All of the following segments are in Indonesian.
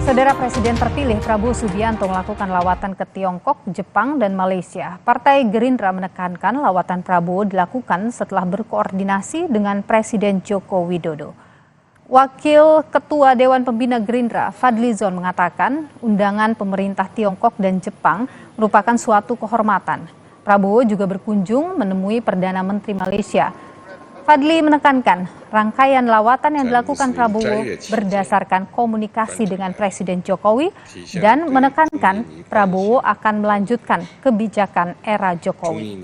Saudara Presiden terpilih Prabowo Subianto melakukan lawatan ke Tiongkok, Jepang, dan Malaysia. Partai Gerindra menekankan lawatan Prabowo dilakukan setelah berkoordinasi dengan Presiden Joko Widodo. Wakil Ketua Dewan Pembina Gerindra, Fadli Zon, mengatakan undangan pemerintah Tiongkok dan Jepang merupakan suatu kehormatan. Prabowo juga berkunjung menemui Perdana Menteri Malaysia. Fadli menekankan rangkaian lawatan yang dilakukan Prabowo berdasarkan komunikasi dengan Presiden Jokowi dan menekankan Prabowo akan melanjutkan kebijakan era Jokowi.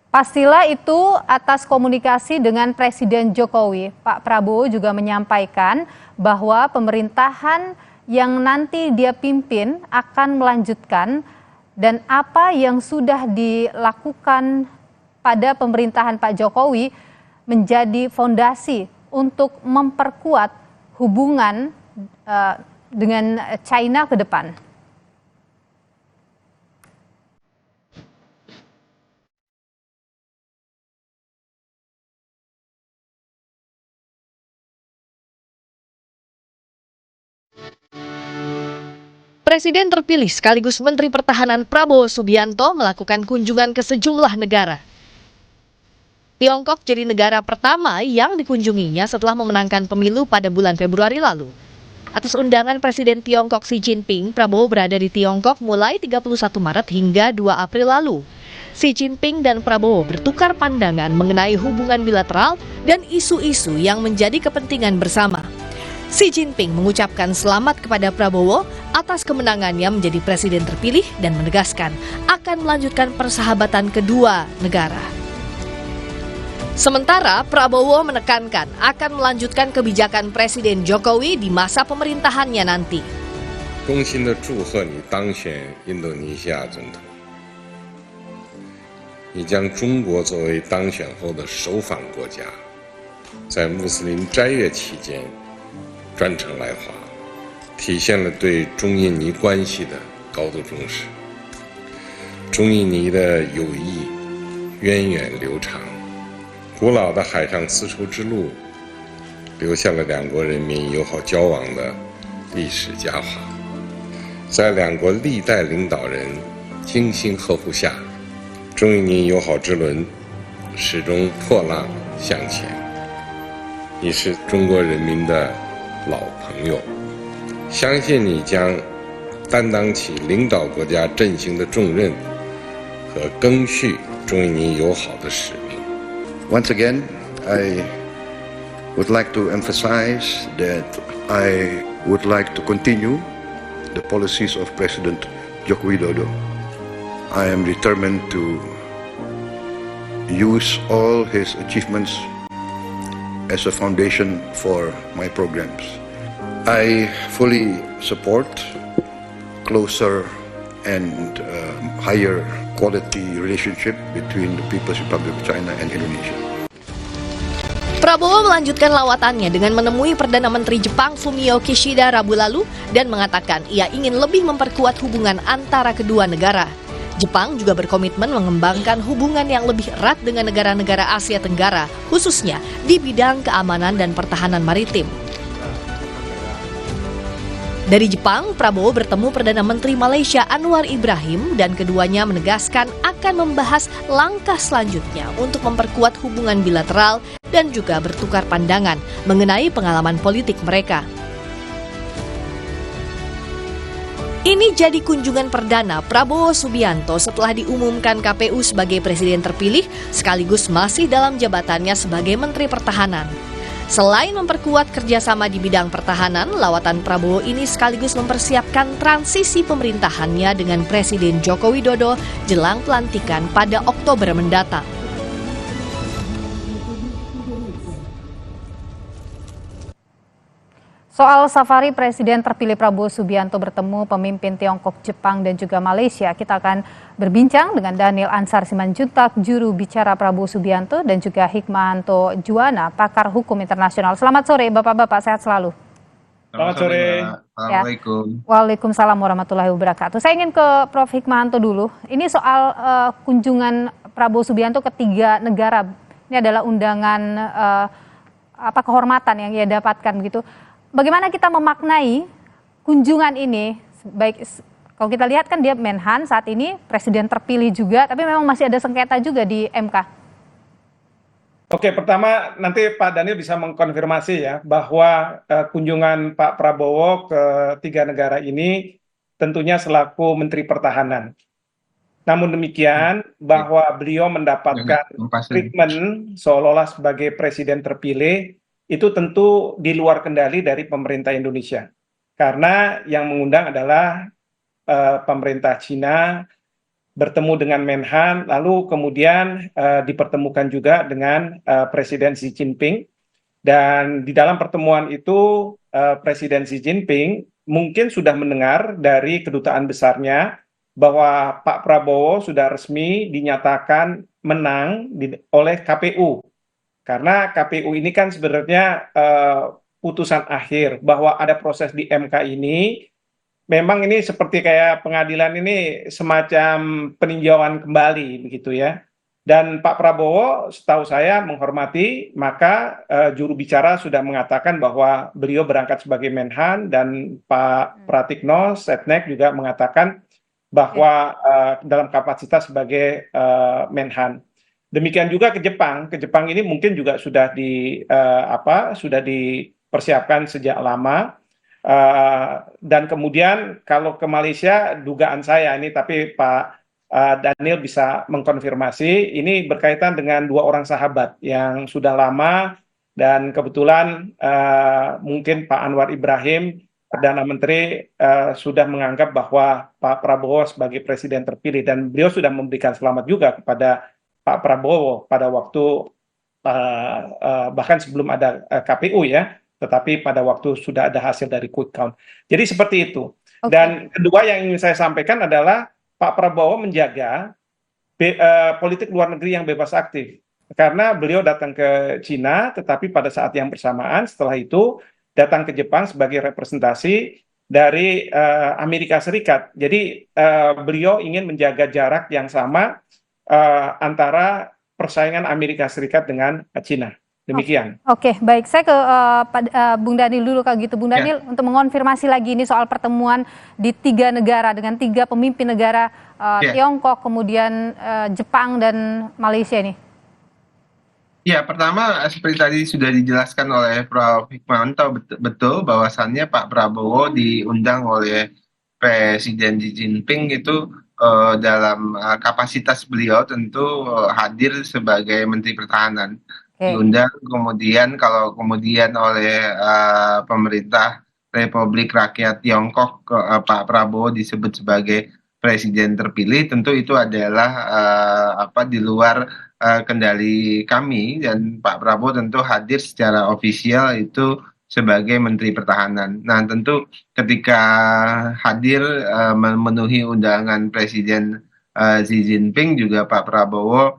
Pastilah itu atas komunikasi dengan Presiden Jokowi. Pak Prabowo juga menyampaikan bahwa pemerintahan yang nanti dia pimpin akan melanjutkan dan apa yang sudah dilakukan pada pemerintahan Pak Jokowi menjadi fondasi untuk memperkuat hubungan dengan China ke depan. Presiden terpilih sekaligus Menteri Pertahanan Prabowo Subianto melakukan kunjungan ke sejumlah negara. Tiongkok jadi negara pertama yang dikunjunginya setelah memenangkan pemilu pada bulan Februari lalu. Atas undangan Presiden Tiongkok Xi Jinping, Prabowo berada di Tiongkok mulai 31 Maret hingga 2 April lalu. Xi Jinping dan Prabowo bertukar pandangan mengenai hubungan bilateral dan isu-isu yang menjadi kepentingan bersama. Xi Jinping mengucapkan selamat kepada Prabowo atas kemenangannya menjadi presiden terpilih dan menegaskan akan melanjutkan persahabatan kedua negara. Sementara Prabowo menekankan akan melanjutkan kebijakan Presiden Jokowi di masa pemerintahannya nanti. 衷心地祝贺你当选印度尼西亚总统。你将中国作为当选后的首访国家，在穆斯林斋月期间 专程来华，体现了对中印尼关系的高度重视。中印尼的友谊源远流长，古老的海上丝绸之路留下了两国人民友好交往的历史佳话。在两国历代领导人精心呵护下，中印尼友好之轮始终破浪向前。你是中国人民的 老朋友，相信你将担当起领导国家振兴的重任和赓续中印尼友好的使命。 Once again, I would like to emphasize that I would like to continue the policies of President Joko Widodo. I am determined to use all his achievements as a foundation for my programs. I fully support closer and higher quality relationship between the People's Republic of China and Indonesia. Prabowo melanjutkan lawatannya dengan menemui Perdana Menteri Jepang Fumio Kishida Rabu lalu dan mengatakan ia ingin lebih memperkuat hubungan antara kedua negara. Jepang juga berkomitmen mengembangkan hubungan yang lebih erat dengan negara-negara Asia Tenggara, khususnya di bidang keamanan dan pertahanan maritim. Dari Jepang, Prabowo bertemu Perdana Menteri Malaysia Anwar Ibrahim dan keduanya menegaskan akan membahas langkah selanjutnya untuk memperkuat hubungan bilateral dan juga bertukar pandangan mengenai pengalaman politik mereka. Ini jadi kunjungan perdana Prabowo Subianto setelah diumumkan KPU sebagai presiden terpilih sekaligus masih dalam jabatannya sebagai Menteri Pertahanan. Selain memperkuat kerjasama di bidang pertahanan, lawatan Prabowo ini sekaligus mempersiapkan transisi pemerintahannya dengan Presiden Joko Widodo jelang pelantikan pada Oktober mendatang. Soal safari Presiden terpilih Prabowo Subianto bertemu pemimpin Tiongkok, Jepang, dan juga Malaysia, kita akan berbincang dengan Daniel Ansar Simanjuntak, juru bicara Prabowo Subianto, dan juga Hikmahanto Juwana, pakar hukum internasional. Selamat sore Bapak-Bapak, sehat selalu. Selamat sore. Assalamualaikum. Waalaikumsalam warahmatullahi wabarakatuh. Saya ingin ke Prof. Hikmahanto dulu. Ini soal kunjungan Prabowo Subianto ke 3 negara. Ini adalah undangan kehormatan yang ia dapatkan begitu. Bagaimana kita memaknai kunjungan ini? Baik, kalau kita lihat kan dia Menhan saat ini, presiden terpilih juga, tapi memang masih ada sengketa juga di MK. Oke, pertama nanti Pak Daniel bisa mengkonfirmasi ya bahwa kunjungan Pak Prabowo ke 3 negara ini tentunya selaku Menteri Pertahanan. Namun demikian bahwa beliau mendapatkan treatment seolah-olah sebagai presiden terpilih itu tentu di luar kendali dari pemerintah Indonesia. Karena yang mengundang adalah pemerintah Cina bertemu dengan Menhan, lalu kemudian dipertemukan juga dengan Presiden Xi Jinping. Dan di dalam pertemuan itu Presiden Xi Jinping mungkin sudah mendengar dari kedutaan besarnya bahwa Pak Prabowo sudah resmi dinyatakan menang oleh KPU. Karena KPU ini kan sebenarnya putusan akhir bahwa ada proses di MK ini, memang ini seperti kayak pengadilan ini semacam peninjauan kembali begitu ya. Dan Pak Prabowo setahu saya menghormati, maka juru bicara sudah mengatakan bahwa beliau berangkat sebagai Menhan, dan Pak Pratikno Setnek juga mengatakan bahwa dalam kapasitas sebagai Menhan. Demikian juga ke Jepang. Ke Jepang ini mungkin juga sudah sudah dipersiapkan sejak lama. Dan kemudian kalau ke Malaysia, dugaan saya ini, tapi Pak Daniel bisa mengkonfirmasi, ini berkaitan dengan 2 orang sahabat yang sudah lama, dan kebetulan mungkin Pak Anwar Ibrahim, Perdana Menteri, sudah menganggap bahwa Pak Prabowo sebagai presiden terpilih, dan beliau sudah memberikan selamat juga kepada Pak Prabowo pada waktu bahkan sebelum ada KPU ya, tetapi pada waktu sudah ada hasil dari quick count. Jadi seperti itu. Okay. Dan kedua yang ingin saya sampaikan adalah Pak Prabowo menjaga politik luar negeri yang bebas aktif. Karena beliau datang ke Cina, tetapi pada saat yang bersamaan setelah itu datang ke Jepang sebagai representasi dari Amerika Serikat. Jadi beliau ingin menjaga jarak yang sama antara persaingan Amerika Serikat dengan Cina. Demikian. Oke, baik. Saya ke Bung Daniel dulu kalau gitu. Bung Daniel, untuk mengonfirmasi lagi ini soal pertemuan di 3 negara dengan 3 pemimpin negara, Tiongkok, kemudian Jepang dan Malaysia ini. Ya, pertama seperti tadi sudah dijelaskan oleh Prof. Hikmahanto, betul bahwasannya Pak Prabowo diundang oleh Presiden Xi Jinping itu dalam kapasitas beliau tentu hadir sebagai Menteri Pertahanan. Diundang, kemudian kalau kemudian oleh pemerintah Republik Rakyat Tiongkok Pak Prabowo disebut sebagai presiden terpilih, tentu itu adalah di luar kendali kami, dan Pak Prabowo tentu hadir secara ofisial itu sebagai Menteri Pertahanan. Nah, tentu ketika hadir memenuhi undangan Presiden Xi Jinping, juga Pak Prabowo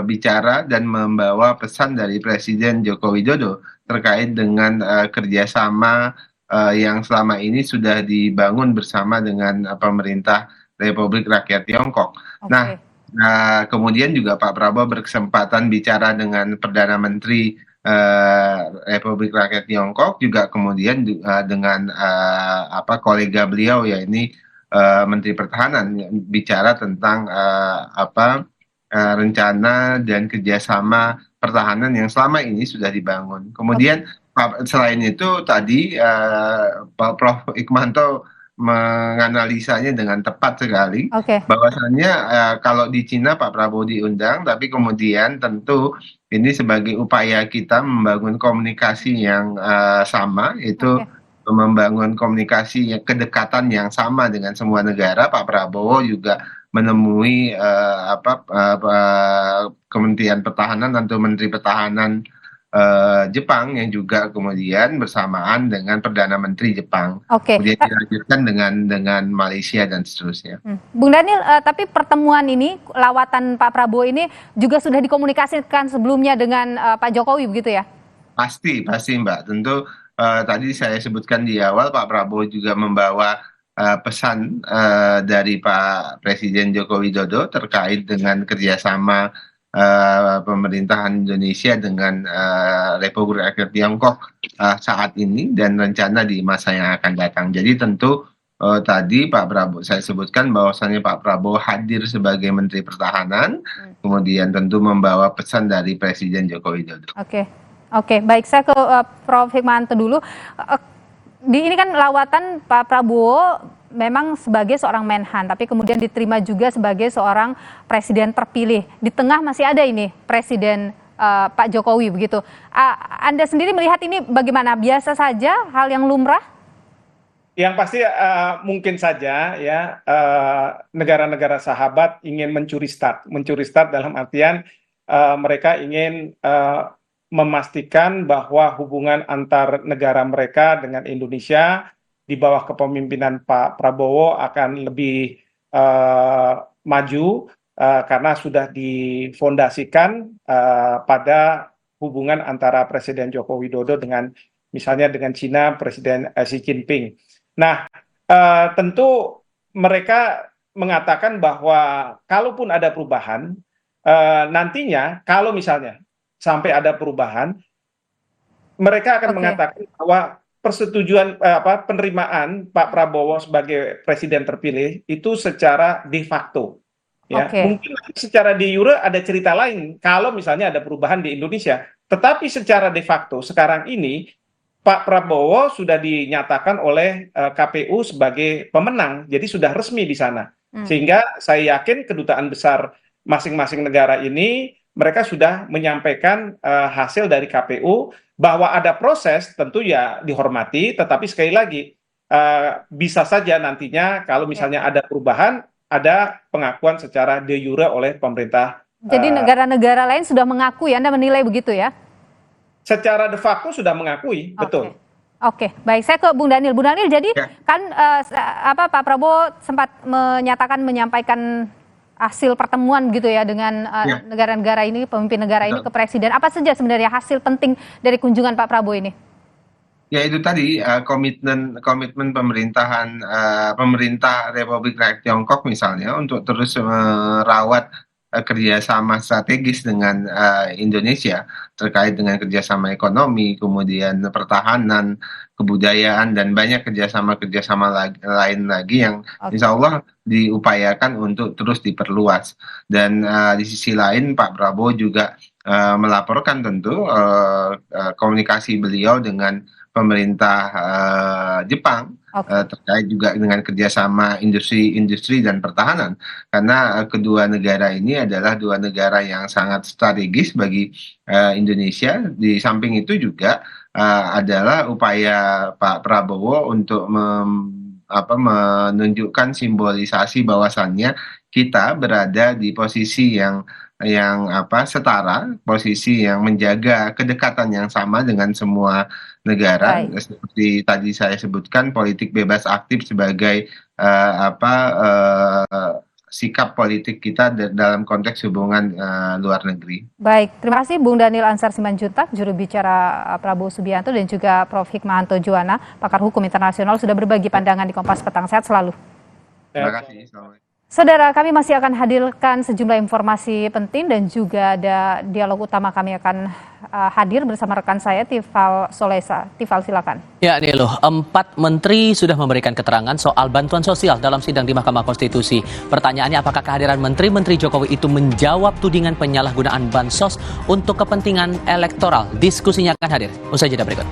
bicara dan membawa pesan dari Presiden Joko Widodo terkait dengan kerjasama yang selama ini sudah dibangun bersama dengan pemerintah Republik Rakyat Tiongkok. Okay. Nah, kemudian juga Pak Prabowo berkesempatan bicara dengan Perdana Menteri Republik Rakyat Tiongkok, juga kemudian dengan kolega beliau, ya ini Menteri Pertahanan, bicara tentang rencana dan kerjasama pertahanan yang selama ini sudah dibangun. Kemudian selain itu tadi Prof. Hikmahanto menganalisanya dengan tepat sekali, bahwasannya kalau di Cina Pak Prabowo diundang, tapi kemudian tentu ini sebagai upaya kita membangun komunikasi yang sama, itu membangun komunikasi kedekatan yang sama dengan semua negara. Pak Prabowo juga menemui Kementerian Pertahanan atau Menteri Pertahanan Jepang yang juga kemudian bersamaan dengan Perdana Menteri Jepang. Oke. Kemudian dilanjutkan dengan Malaysia dan seterusnya. Bung Daniel, tapi pertemuan ini, lawatan Pak Prabowo ini juga sudah dikomunikasikan sebelumnya dengan Pak Jokowi begitu ya? Pasti Mbak. Tentu tadi saya sebutkan di awal Pak Prabowo juga membawa pesan dari Pak Presiden Joko Widodo terkait dengan kerjasama pemerintahan Indonesia dengan Republik Rakyat Tiongkok saat ini dan rencana di masa yang akan datang. Jadi tentu tadi Pak Prabowo, saya sebutkan bahwasannya Pak Prabowo hadir sebagai Menteri Pertahanan, kemudian tentu membawa pesan dari Presiden Joko Widodo. Oke, baik, saya ke Prof. Hikmahanto dulu. Ini kan lawatan Pak Prabowo memang sebagai seorang Menhan, tapi kemudian diterima juga sebagai seorang presiden terpilih. Di tengah masih ada ini Presiden Pak Jokowi begitu. Anda sendiri melihat ini bagaimana? Biasa saja, hal yang lumrah? Yang pasti mungkin saja ya negara-negara sahabat ingin mencuri start dalam artian mereka ingin memastikan bahwa hubungan antar negara mereka dengan Indonesia di bawah kepemimpinan Pak Prabowo akan lebih maju karena sudah difondasikan pada hubungan antara Presiden Joko Widodo dengan misalnya dengan Cina, Presiden Xi Jinping. Nah, tentu mereka mengatakan bahwa kalaupun ada perubahan, nantinya kalau misalnya sampai ada perubahan, mereka akan mengatakan bahwa persetujuan penerimaan Pak Prabowo sebagai presiden terpilih itu secara de facto. Ya, mungkin secara de jure ada cerita lain kalau misalnya ada perubahan di Indonesia, tetapi secara de facto sekarang ini Pak Prabowo sudah dinyatakan oleh KPU sebagai pemenang, jadi sudah resmi di sana. Sehingga saya yakin kedutaan besar masing-masing negara ini mereka sudah menyampaikan hasil dari KPU bahwa ada proses tentu ya dihormati, tetapi sekali lagi bisa saja nantinya kalau misalnya ada perubahan, ada pengakuan secara de jure oleh pemerintah. Jadi negara-negara lain sudah mengakui, Anda menilai begitu ya? Secara de facto sudah mengakui, betul. Oke, baik. Saya ke Bung Daniel. Bung Daniel, jadi kan Pak Prabowo sempat menyampaikan hasil pertemuan gitu ya dengan negara-negara ini, pemimpin negara ini ke presiden. Apa saja sebenarnya hasil penting dari kunjungan Pak Prabowo ini? Ya itu tadi komitmen pemerintah Republik Rakyat Tiongkok misalnya untuk terus merawat kerjasama strategis dengan Indonesia terkait dengan kerjasama ekonomi, kemudian pertahanan, kebudayaan, dan banyak kerjasama lain lagi yang insya Allah diupayakan untuk terus diperluas. Dan di sisi lain Pak Prabowo juga melaporkan tentu komunikasi beliau dengan pemerintah Jepang terkait juga dengan kerjasama industri dan pertahanan, karena kedua negara ini adalah dua negara yang sangat strategis bagi Indonesia. Di samping itu juga adalah upaya Pak Prabowo untuk menunjukkan simbolisasi bahwasannya kita berada di posisi yang setara, posisi yang menjaga kedekatan yang sama dengan semua negara. Seperti tadi saya sebutkan, politik bebas aktif sebagai sikap politik kita dalam konteks hubungan luar negeri. Baik, terima kasih Bung Daniel Ansar Simanjuntak, juru bicara Prabowo Subianto, dan juga Prof. Hikmahanto Juwana, pakar hukum internasional, sudah berbagi pandangan di Kompas Petang. Sehat selalu. Terima kasih. Saudara, kami masih akan hadirkan sejumlah informasi penting dan juga ada dialog utama. Kami akan hadir bersama rekan saya Tifal Solesa. Tifal, silakan. Ya, nih loh, 4 menteri sudah memberikan keterangan soal bantuan sosial dalam sidang di Mahkamah Konstitusi. Pertanyaannya, apakah kehadiran menteri-menteri Jokowi itu menjawab tudingan penyalahgunaan bansos untuk kepentingan elektoral? Diskusinya akan hadir usai jeda berikut.